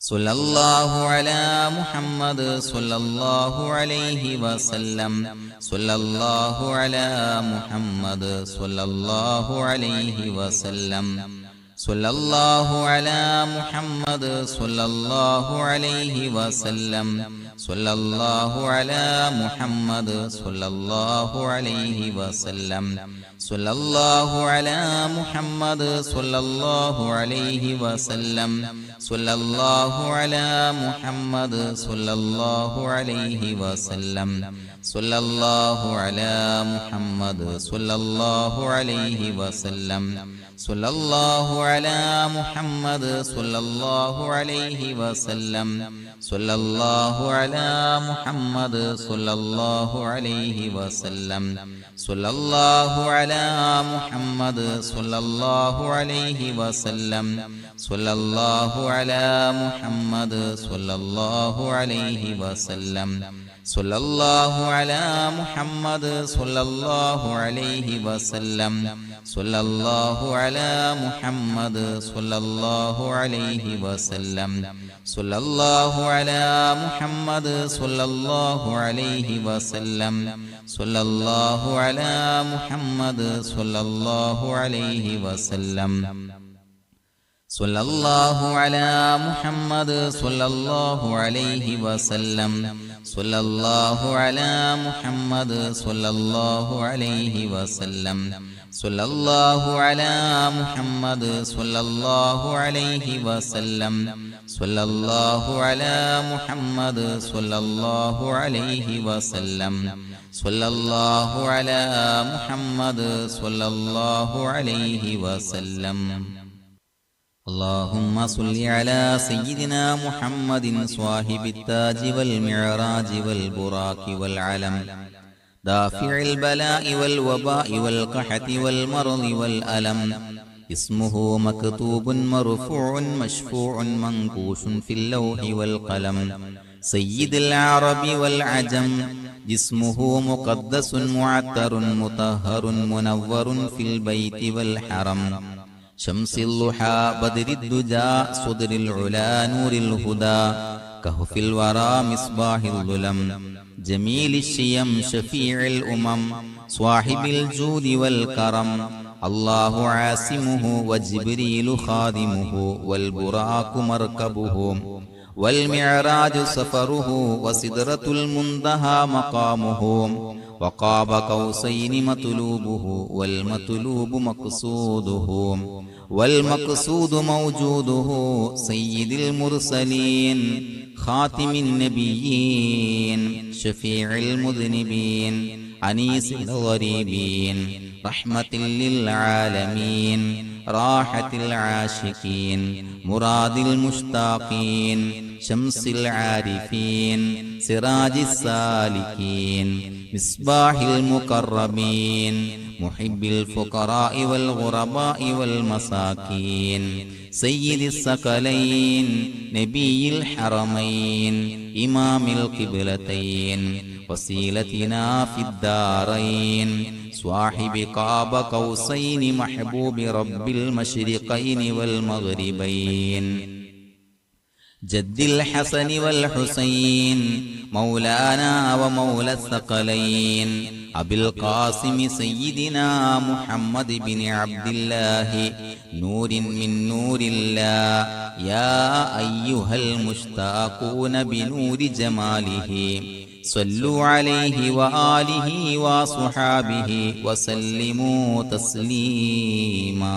സല്ലല്ലാഹു അലാ മുഹമ്മദ് സല്ലല്ലാഹു അലൈഹി വസല്ലം. സല്ലല്ലാഹു അലാ മുഹമ്മദ് സല്ലല്ലാഹു അലൈഹി വസല്ലം. സല്ലല്ലാഹു അലാ മുഹമ്മദ് സല്ലല്ലാഹു അലൈഹി വസല്ലം. സല്ലല്ലാഹു അലാ മുഹമ്മദ് സല്ലല്ലാഹു അലൈഹി വസല്ലം. സല്ലല്ലാഹു അലാ മുഹമ്മദ് സല്ലല്ലാഹു അലൈഹി വസല്ലം. സല്ലല്ലാഹു അലാ മുഹമ്മദ് സല്ലല്ലാഹു അലൈഹി വസല്ലം. സല്ലല്ലാഹു അലാ മുഹമ്മദ് സല്ലല്ലാഹു അലൈഹി വസല്ലം. സല്ലല്ലാഹു അലാ മുഹമ്മദ് സല്ലല്ലാഹു അലൈഹി വസല്ലം. സല്ലല്ലാഹു അലാ മുഹമ്മദ് സല്ലല്ലാഹു അലൈഹി വസല്ലം. സല്ലല്ലാഹു അലാ മുഹമ്മദ് സല്ലല്ലാഹു അലൈഹി വസല്ലം. സല്ലല്ലാഹു അലാ മുഹമ്മദ് സല്ലല്ലാഹു അലൈഹി വസല്ലം. സല്ലല്ലാഹു അലാ മുഹമ്മദ് സല്ലല്ലാഹു അലൈഹി വസല്ലം. സല്ലല്ലാഹു അലാ മുഹമ്മദ് സല്ലല്ലാഹു അലൈഹി വസല്ലം. സല്ലല്ലാഹു അലാ മുഹമ്മദ് സല്ലല്ലാഹു അലൈഹി വസല്ലം. സല്ലല്ലാഹു അലാ മുഹമ്മദ് സല്ലല്ലാഹു അലൈഹി വസല്ലം. സല്ലല്ലാഹു അലാ മുഹമ്മദ് സല്ലല്ലാഹു അലൈഹി വസല്ലം. സല്ലല്ലാഹു അലാ മുഹമ്മദ് സല്ലല്ലാഹു അലൈഹി വസല്ലം. സല്ലല്ലാഹു അലാ മുഹമ്മദ് സല്ലല്ലാഹു അലൈഹി വസല്ലം. സല്ലല്ലാഹു അലാ മുഹമ്മദ് സല്ലല്ലാഹു അലൈഹി വസല്ലം. സല്ലല്ലാഹു അലാ മുഹമ്മദ് സല്ലല്ലാഹു അലൈഹി വസല്ലം. اللهم صل على سيدنا محمد صاحب التاج والمعراج والبراق والعلم دافع البلاء والوباء والقحط والمرض والألم. اسمه مكتوب مرفوع مشفوع منقوش في اللوح والقلم. سيد العرب والعجم. جسمه مقدس معطر مطهر منور في البيت والحرم. شمس الضحى بدر الدجى صدر العلا نور الهدى كهف الورى مصباح الظلم. جميل الشيم شفيع الأمم صاحب الجود والكرم. الله عاصمه وجبريل خادمه والبراق مركبه والمعراج سفره وسدرة المنتهى مقامه. وقاب قوسين مطلوبه والمطلوب مقصوده والمقصود موجوده. سيد المرسلين خاتم النبيين شفيع المذنبين أنيس الغريبين رحمة للعالمين راحة العاشقين مراد المشتاقين شمس العارفين سراج السالكين مصباح المقربين محب الفقراء والغرباء والمساكين. سيد الثقلين نبي الحرمين إمام القبلتين وسيلتنا في الدارين. صاحب قاب قوسين محبوب رب المشرقين والمغربين. جد الحسن والحسين مولانا ومولى الثقلين. أبي القاسم سيدنا محمد بن عبد الله نور من نور الله. يا أيها المشتاقون بنور جماله صلوا عليه وآله وصحابه وسلموا تسليما.